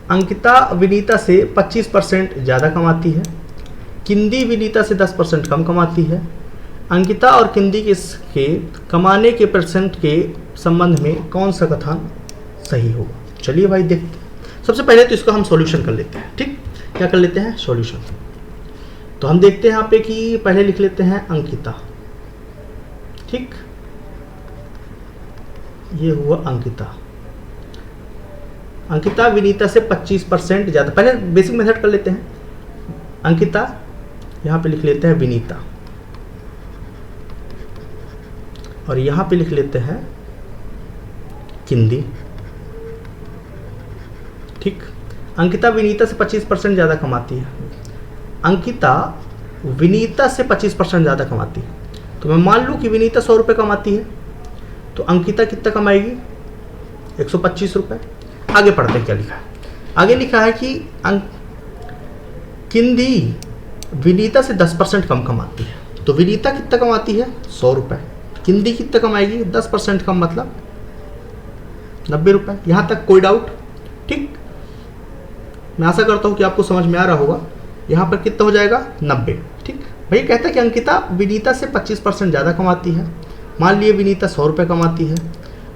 अंकिता विनीता से 25% ज़्यादा कमाती है, किंदी विनीता से 10% कम कमाती है। अंकिता और किंदी के कमाने के परसेंट के संबंध में कौन सा कथन सही होगा। चलिए भाई देखते हैं। सबसे पहले तो इसको हम सॉल्यूशन कर लेते हैं। ठीक, क्या कर लेते हैं, सॉल्यूशन। तो हम देखते हैं यहाँ पे कि पहले लिख लेते हैं अंकिता। ठीक, ये हुआ अंकिता। अंकिता विनीता से 25% ज़्यादा। पहले बेसिक मेथड कर लेते हैं। अंकिता, यहाँ पे लिख लेते हैं विनीता, और यहाँ पे लिख लेते हैं किंदी। ठीक, अंकिता विनीता से 25% ज़्यादा कमाती है। अंकिता विनीता से 25% ज़्यादा कमाती है। तो मैं मान लूँ कि विनीता 100 रुपये कमाती है, तो अंकिता कितना कमाएगी, 125 रुपये। आगे पढ़ते हैं क्या लिखा है। आगे लिखा है कि किंदी विनीता से 10% कम कमाती है। तो विनीता कितना कमाती है, 100 रुपये। किंदी कितना कमाएगी, 10% कम, मतलब 90 रुपये। यहाँ तक कोई डाउट। ठीक, मैं आशा करता हूँ कि आपको समझ में आ रहा होगा। यहाँ पर कितना हो जाएगा, 90। ठीक, भैया कहता है कि अंकिता विनीता से 25% ज़्यादा कमाती है। मान लिए विनीता 100 रुपये कमाती है,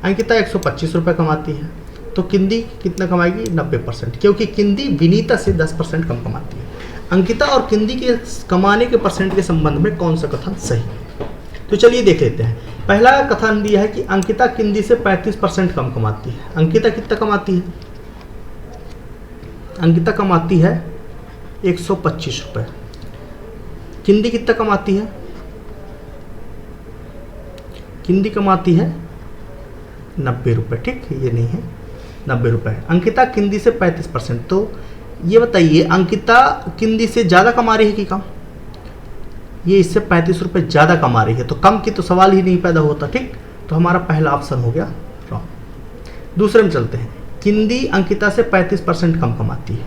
अंकिता 125 रुपये कमाती है, तो किंदी कितना कमाएगी, 90%, क्योंकि किंदी विनीता से 10% कम कमाती है। अंकिता और किंदी के कमाने के परसेंट के संबंध में कौन सा कथन सही है। तो चलिए देख लेते हैं। पहला कथन दिया है कि अंकिता किंदी से 35% कम कमाती है। अंकिता कितना कमाती है, अंकिता कमाती है 125 रुपये। किंदी कितना कमाती है, किंदी कमाती है 90 रुपये। ठीक, ये नहीं है, 90 रुपये। अंकिता किंदी से 35%। तो ये बताइए, अंकिता किंदी से ज़्यादा कमा रही है कि कम। ये इससे 35 रुपये ज़्यादा कमा रही है, तो कम की तो सवाल ही नहीं पैदा होता। ठीक, तो हमारा पहला ऑप्शन हो गया रॉन्ग। दूसरे में चलते हैं। किंदी अंकिता से 35% कम कमाती है।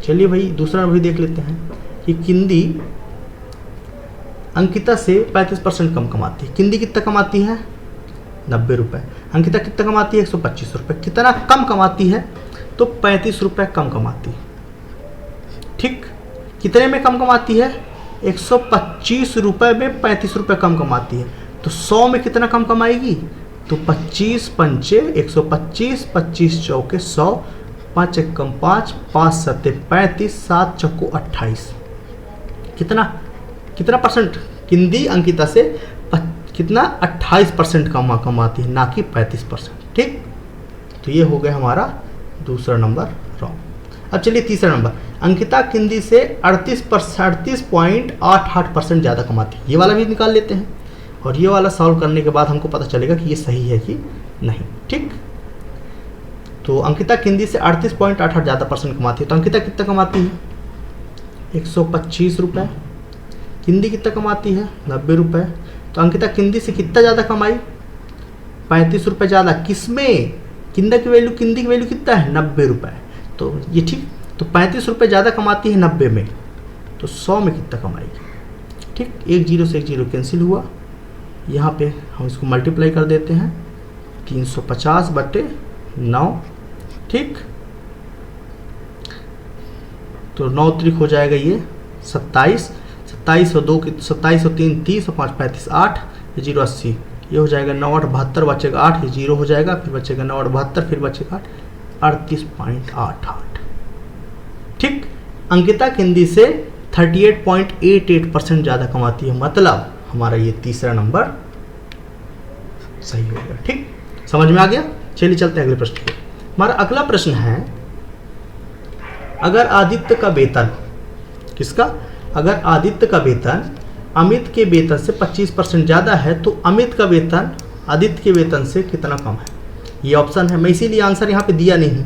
चलिए भाई दूसरा भी देख लेते हैं कि किंदी अंकिता से 35% कम कमाती है। किंदी कितना कमाती है, 90 रुपये। अंकिता कितना कमाती है, 125 रुपये। कितना कम कमाती है, तो 35 रुपये कम कमाती है। ठीक, कितने में कम कमाती है, 125 रुपये में 35 रुपये कम कमाती है। तो 100 में कितना कम कमाएगी, तो 25 पंचे 125, 25 चौके 100, 5 एकम 5, 5 सत्ते 35, 7 चौको 28। कितना परसेंट किंदी अंकिता से कितना 28% कमाती है, ना कि 35%। ठीक, तो ये हो गया हमारा दूसरा नंबर रॉन्ग। अब चलिए तीसरा नंबर। अंकिता किंदी से 38.88% ज़्यादा कमाती है। ये वाला भी निकाल लेते हैं, और ये वाला सॉल्व करने के बाद हमको पता चलेगा कि ये सही है कि नहीं। ठीक, तो अंकिता किंदी से 38.88 ज़्यादा परसेंट कमाती है। तो अंकिता कितना कमाती है, 125 रुपये। किंदी कितना कमाती है, 90 रुपये। तो अंकिता किंदी से कितना ज़्यादा कमाई, 35 रुपये ज़्यादा। किसमें, किंदी की वैल्यू कितना है, 90 रुपये। तो ये ठीक, तो 35 रुपये ज़्यादा कमाती है 90 में, तो 100 में कितना कमाएगी। ठीक, एक जीरो से एक जीरो कैंसिल हुआ। यहाँ पे हम इसको मल्टीप्लाई कर देते हैं, 350/9। ठीक, तो 9 त्रिक हो जाएगा ये 27, 27 और 2 27 और 3 30 और 5 35, 8, ये 0 80, ये हो जाएगा 9 8 72, बचेगा 8, ये 0 हो जाएगा, फिर बचेगा 9 8 72, फिर बचेगा 8, 38.88। ठीक, अंकिता किंदी से 38.88% ज़्यादा कमाती है, मतलब हमारा ये तीसरा नंबर सही हो गया। ठीक, समझ में आ गया। चलिए चलते हैं अगले प्रश्न पे। हमारा अगला प्रश्न है, अगर आदित्य का वेतन, किसका, अगर आदित्य का वेतन अमित के वेतन से 25% ज़्यादा है, तो अमित का वेतन आदित्य के वेतन से कितना कम है। ये ऑप्शन है, मैं इसीलिए आंसर यहाँ पे दिया नहीं।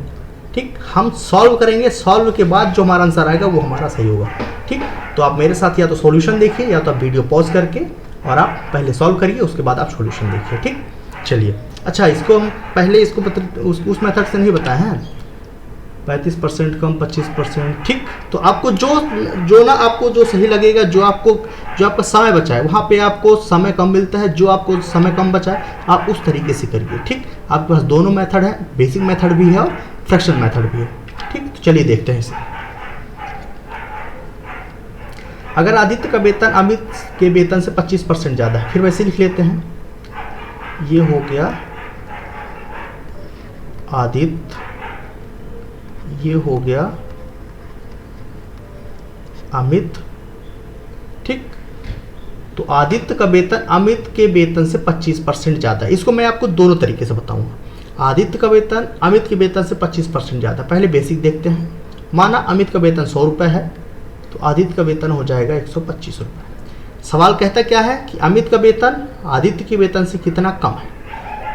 ठीक, हम सॉल्व करेंगे, सॉल्व के बाद जो हमारा आंसर आएगा वो हमारा सही होगा। ठीक, तो आप मेरे साथ या तो सॉल्यूशन देखिए, या तो आप वीडियो पॉज करके और आप पहले सॉल्व करिए, उसके बाद आप सॉल्यूशन देखिए। ठीक, चलिए। अच्छा, इसको हम पहले इसको उस मेथड से नहीं बताए हैं, 35% कम 25%, ठीक। तो आपको जो ना आपको जो सही लगेगा, जो आपका समय बचा है, वहाँ पे आपको समय कम मिलता है, जो आपको समय कम बचा है आप उस तरीके से करिए, ठीक। आपके पास दोनों मेथड है, बेसिक मेथड भी है और फ्रैक्शन मेथड भी है, ठीक। तो चलिए देखते हैं इसे। अगर आदित्य का वेतन अमित के वेतन से 25% ज़्यादा है, फिर वैसे लिख लेते हैं, ये हो गया आदित्य, ये हो गया अमित, ठीक। तो आदित्य का वेतन अमित के वेतन से 25% ज़्यादा है। इसको मैं आपको दोनों तरीके से बताऊंगा। आदित्य का वेतन अमित के वेतन से 25% ज़्यादा। पहले बेसिक देखते हैं। माना अमित का वेतन 100 रुपये है, तो आदित्य का वेतन हो जाएगा 125 रुपये। सवाल कहता क्या है कि अमित का वेतन आदित्य के वेतन से कितना कम है।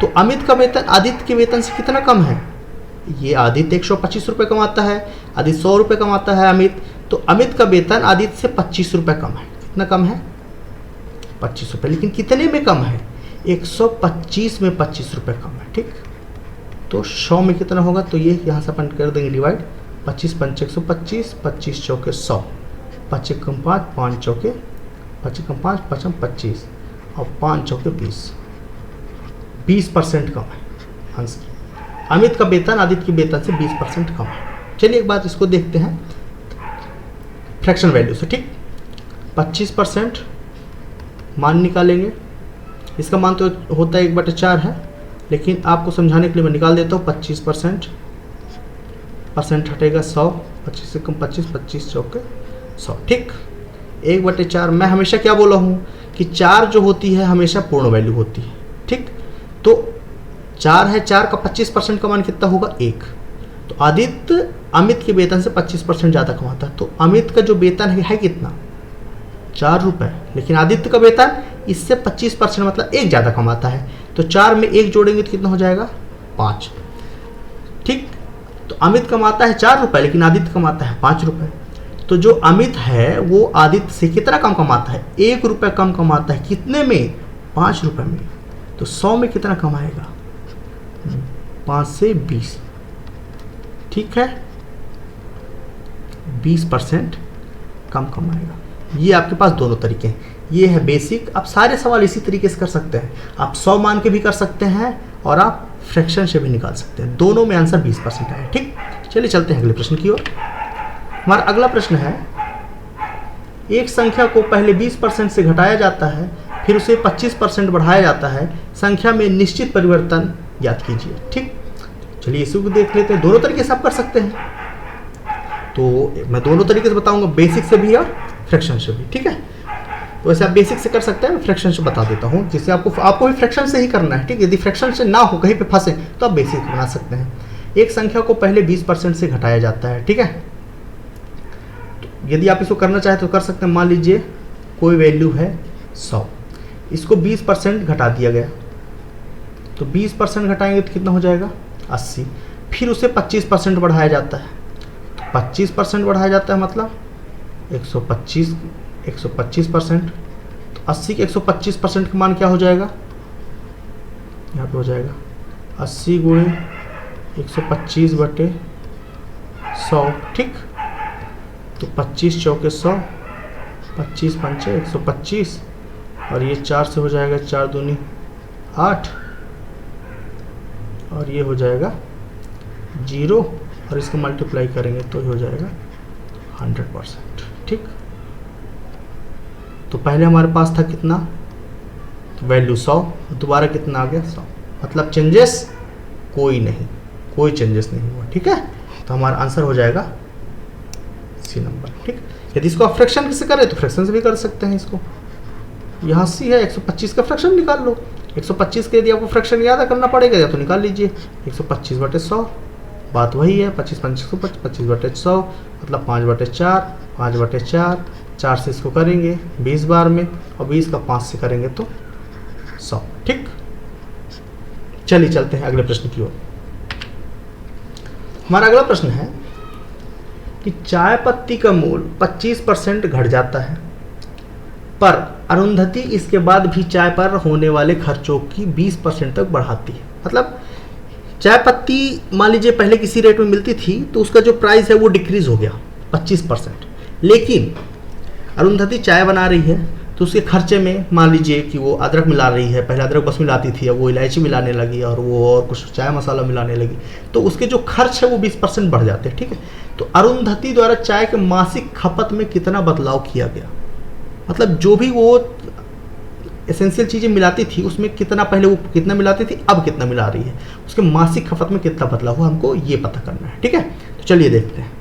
तो अमित का वेतन आदित्य के वेतन से कितना कम है, ये आदित्य 125 रुपये कमाता है, आदित्य 100 रुपये कमाता है अमित, तो अमित का वेतन आदित्य से 25 रुपये कम है। कितना कम है, 25 रुपये। लेकिन कितने में कम है, 125 में 25 रुपये कम है, ठीक। तो 100 में कितना होगा, तो ये यहाँ से अपन कर देंगे डिवाइड, 25 पंच 125, 25 चौके 100, 5 कम 5, 5 चौके 5 कम 5, 5 25 और 5 चौके 20% कम है आंसर। अमित का वेतन आदित्य के वेतन से 20% कम है। चलिए एक बात इसको देखते हैं फ्रैक्शन वैल्यू से, ठीक। 25% मान निकालेंगे, इसका मान तो होता है 1/4 है, लेकिन आपको समझाने के लिए मैं निकाल देता हूँ 25%, परसेंट हटेगा 100, 25 से कम 25, 25 चौके 100, ठीक। 1/4। मैं हमेशा क्या बोला हूँ कि 4 जो होती है हमेशा पूर्ण वैल्यू होती है, ठीक। तो 4 है, 4 का 25% का मान कितना होगा, 1। तो आदित्य अमित के वेतन से 25% ज़्यादा कमाता है, तो अमित का जो वेतन है कितना, 4 रुपये, लेकिन आदित्य का वेतन इससे 25% मतलब 1 ज़्यादा कमाता है। तो 4 में 1 जोड़ेंगे तो कितना हो जाएगा, 5, ठीक। तो अमित कमाता है 4 रुपये, लेकिन आदित्य कमाता है 5 रुपये। तो जो अमित है वो आदित्य से कितना कम कमाता है, 1 रुपये कम कमाता है। कितने में, 5 रुपये में। तो 100 में कितना कमाएगा, 5 से 20, ठीक है, 20% कम कमाएगा। ये आपके पास दोनों तरीके हैं। ये है बेसिक। आप सारे सवाल इसी तरीके से कर सकते हैं। आप 100 मान के भी कर सकते हैं और आप फ्रैक्शन से भी निकाल सकते हैं। दोनों में आंसर 20% आए, ठीक। चलिए चलते हैं अगले प्रश्न की ओर। हमारा अगला प्रश्न है, एक संख्या को पहले 20% से घटाया जाता है, फिर उसे 25% बढ़ाया जाता है, संख्या में निश्चित परिवर्तन याद कीजिए, ठीक। चलिए इसी को देख लेते हैं। दोनों तरीके से आप कर सकते हैं, तो मैं दोनों तरीके से बताऊंगा, बेसिक से भी और फ्रैक्शन से भी, ठीक है। तो वैसे आप बेसिक से कर सकते हैं, मैं फ्रैक्शन से बता देता हूँ, जिससे आपको भी फ्रैक्शन से ही करना है, ठीक। यदि फ्रैक्शन से ना हो, कहीं पे फंसे, तो आप बेसिक बना सकते हैं। एक संख्या को पहले 20% से घटाया जाता है, ठीक है। तो यदि आप इसको करना चाहें तो कर सकते हैं। मान लीजिए कोई वैल्यू है 100, इसको 20% घटा दिया गया, तो 20% घटाएंगे तो कितना हो जाएगा, 80। फिर उसे 25% बढ़ाया जाता है, तो 25% बढ़ाया जाता है मतलब 125%। तो 80 के 125% का मान क्या हो जाएगा, यहाँ पे हो जाएगा 80 गुणे 125/100, ठीक। तो 25 चौके 100, 25 पंचे 125, और ये 4 से हो जाएगा, 4 दूनी 8, और ये हो जाएगा 0, और इसको मल्टीप्लाई करेंगे तो हो जाएगा 100%, ठीक। तो पहले हमारे पास था कितना, तो वैल्यू 100, दोबारा कितना आ गया 100, मतलब चेंजेस कोई नहीं, कोई चेंजेस नहीं हुआ, ठीक है। तो हमारा आंसर हो जाएगा सी नंबर, ठीक। यदि इसको आप फ्रैक्शन से करें तो फ्रैक्शन से भी कर सकते हैं। इसको यहाँ सी है, 125 का फ्रैक्शन निकाल लो। 125 के यदि आपको फ्रैक्शन याद करना पड़ेगा, या तो निकाल लीजिए 125/100, बात वही है, 25 पंच 125, 25/100 मतलब 5/4, 5/4, 4 से इसको करेंगे 20 बार में, और 20 का 5 से करेंगे तो 100, ठीक। चलिए चलते हैं अगले प्रश्न की ओर। हमारा अगला प्रश्न है कि चाय पत्ती का मूल्य 25% घट जाता है, पर अरुंधति इसके बाद भी चाय पर होने वाले खर्चों की 20% तक बढ़ाती है। मतलब चाय पत्ती मान लीजिए पहले किसी रेट में मिलती थी तो उसका जो प्राइस है वो डिक्रीज हो गया 25%। लेकिन अरुंधति चाय बना रही है तो उसके खर्चे में मान लीजिए कि वो अदरक मिला रही है, पहले अदरक बस मिलाती थी, अब वो इलायची मिलाने लगी और वो और कुछ चाय मसाला मिलाने लगी, तो उसके जो खर्च है वो 20% बढ़ जाते हैं। ठीक है, तो अरुंधति द्वारा चाय के मासिक खपत में कितना बदलाव किया गया, मतलब जो भी वो एसेंशियल चीज़ें मिलाती थी उसमें कितना, पहले वो कितना मिलाती थी अब कितना मिला रही है, उसके मासिक खपत में कितना बदलाव हुआ, हमको ये पता करना है। ठीक है, तो चलिए देखते हैं।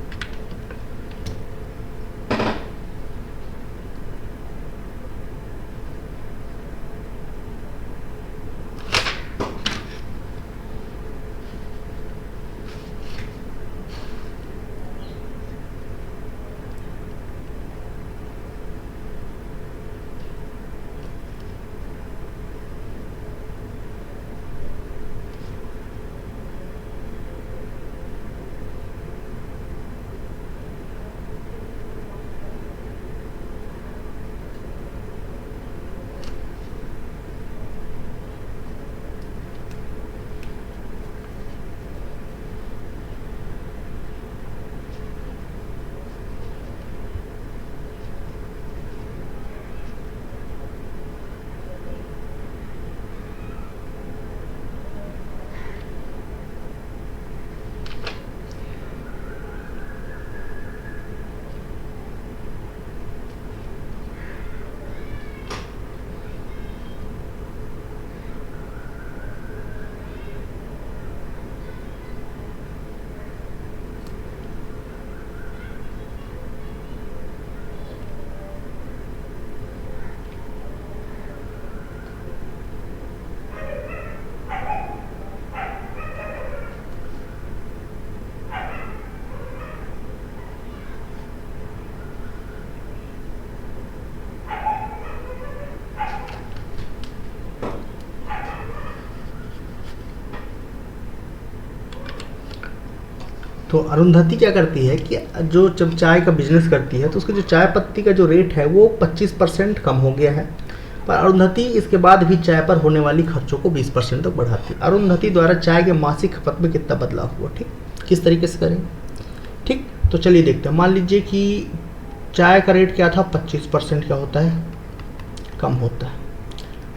तो अरुंधति क्या करती है कि जो जब चाय का बिजनेस करती है तो उसके जो चाय पत्ती का जो रेट है वो 25% कम हो गया है, पर अरुंधति इसके बाद भी चाय पर होने वाली खर्चों को 20% तक बढ़ाती है। अरुंधति द्वारा चाय के मासिक खपत में कितना बदलाव हुआ, ठीक, किस तरीके से करेंगे। ठीक, तो चलिए देखते हैं। मान लीजिए कि चाय का रेट क्या था, 25% क्या होता है, कम होता है।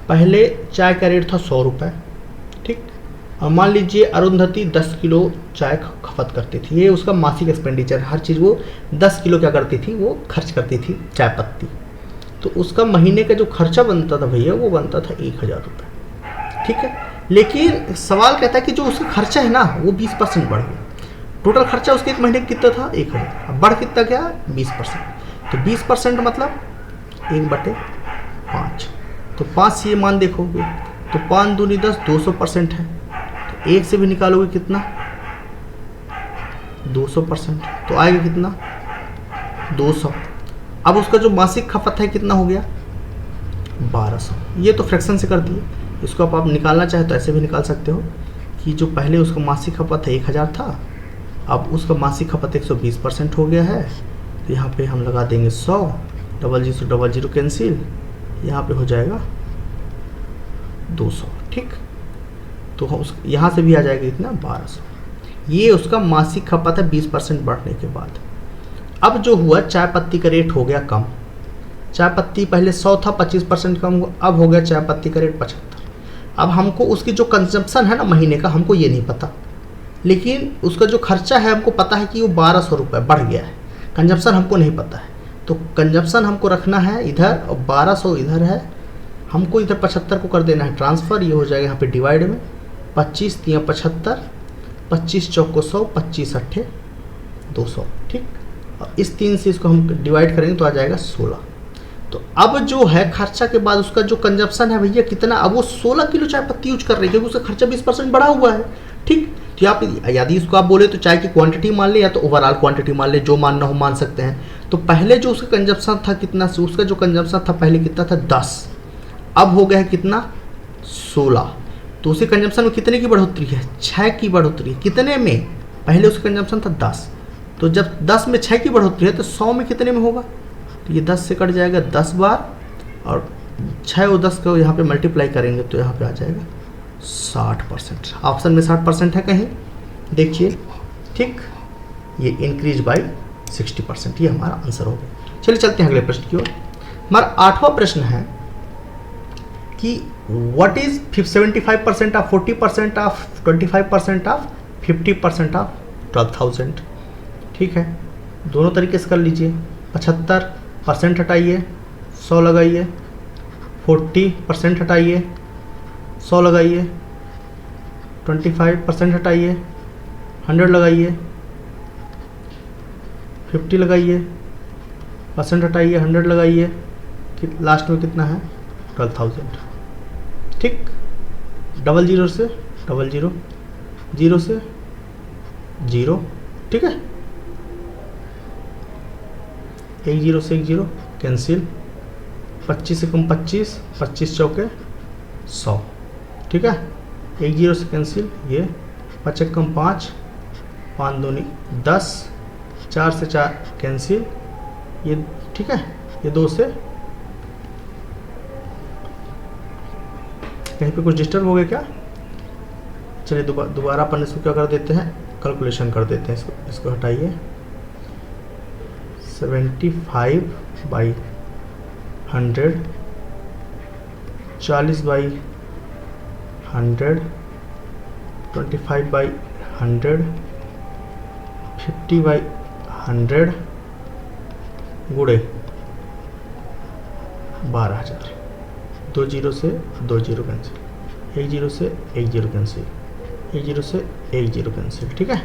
पहले चाय का रेट था 100 रुपये, ठीक, और मान लीजिए अरुंधति 10 किलो चाय खपत करती थी, ये उसका मासिक एक्सपेंडिचर, हर चीज़ वो 10 किलो क्या करती थी, वो खर्च करती थी चाय पत्ती, तो उसका महीने का जो खर्चा बनता था भैया वो बनता था 1000 रुपये। ठीक है, लेकिन सवाल कहता है कि जो उसका खर्चा है ना वो 20% बढ़ गया। टोटल खर्चा उसके एक महीने का कितना था, 1000, अब बढ़ कितना गया, 20%। तो 20% मतलब 1/5, तो 5 से ये मान देखोगे तो 5 दूनी 10, 200% है, तो 1 से भी निकालोगे कितना, 200%, तो आएगा कितना, 200। अब उसका जो मासिक खपत है कितना हो गया, 1200। ये तो फ्रैक्शन से कर दिए, इसको आप निकालना चाहे तो ऐसे भी निकाल सकते हो कि जो पहले उसका मासिक खपत है 1000 था, अब उसका मासिक खपत 120% हो गया है, तो यहाँ पे हम लगा देंगे 100, 000 कैंसिल, यहाँ पे हो जाएगा 200। ठीक, तो उस यहाँ से भी आ जाएगा इतना 1200। ये उसका मासिक खपत है 20% बढ़ने के बाद। अब जो हुआ, चाय पत्ती का रेट हो गया कम, चाय पत्ती पहले 100 था, 25% कम हुआ, अब हो गया चाय पत्ती का रेट 75। अब हमको उसकी जो कंजम्पशन है ना महीने का, हमको ये नहीं पता, लेकिन उसका जो खर्चा है हमको पता है कि वो 1200 रुपये बढ़ गया है, कंजम्पशन हमको नहीं पता है, तो कंजम्पशन हमको रखना है इधर और 1200 इधर है, हमको इधर 75 को कर देना है ट्रांसफ़र, ये हो जाएगा यहाँ पे डिवाइड में, 25 × 75, 25 चौको 100, 25 अट्ठे 200। ठीक, और इस 3 से इसको हम डिवाइड करेंगे तो आ जाएगा 16। तो अब जो है खर्चा के बाद उसका जो कंजप्शन है भैया कितना, अब वो 16 किलो चाय पत्ती यूज कर रही है क्योंकि उसका खर्चा 20% बढ़ा हुआ है। ठीक, तो आप यदि इसको आप बोले तो चाय की क्वांटिटी मान ले या तो ओवरऑल क्वांटिटी मान ले, जो मानना हो मान सकते हैं। तो पहले जो उसका कंजप्शन था कितना, उसका जो कंजप्शन था पहले कितना था 10, अब हो गया है कितना 16, तो उसे कंजम्पशन में कितने की बढ़ोतरी है, 6 की बढ़ोतरी है। कितने में, पहले उसका कंजम्पशन था 10, तो जब 10 में 6 की बढ़ोतरी है तो 100 में कितने में होगा, तो ये 10 से कट जाएगा 10 बार, और 6 और 10 को यहाँ पे मल्टीप्लाई करेंगे तो यहाँ पे आ जाएगा 60%। ऑप्शन में 60% है कहीं, देखिए, ठीक, ये इंक्रीज बाय 60%, ये हमारा आंसर हो गया। चलिए चलते हैं अगले प्रश्न की ओर। हमारा 8वां प्रश्न है कि what is 75% of 40% of 25% of 50% of 12,000। ठीक है, दोनों तरीके से कर लीजिए। 75% हटाइए, 100 लगाइए, 40% हटाइए, 100 लगाइए, 25% हटाइए, 100 लगाइए, 50 लगाइए, परसेंट हटाइए, 100 लगाइए, कि लास्ट में कितना है 12,000। ठीक, डबल जीरो से डबल जीरो, जीरो से जीरो, ठीक है, एक जीरो से एक जीरो कैंसिल, 25 से कम 25, 25 चौके 100, ठीक है, एक जीरो से कैंसिल, ये 5 एक कम 5, 5 दूनी 10, 4 से 4 कैंसिल, ये ठीक है, ये 2 से, कहीं पे कुछ डिस्टर्ब हो गया क्या? चलिए दोबारा अपन इसको क्या कर देते हैं, कैलकुलेशन कर देते हैं। इसको हटाइए, 75 बाई 100, 40 बाई 100, 25 बाई 100, 50 बाई 100 गुड़े 12,000, 2 जीरो से 2 जीरो कैंसिल, 1 जीरो से 1 जीरो कैंसिल, 1 जीरो से 1 जीरो कैंसिल, ठीक है।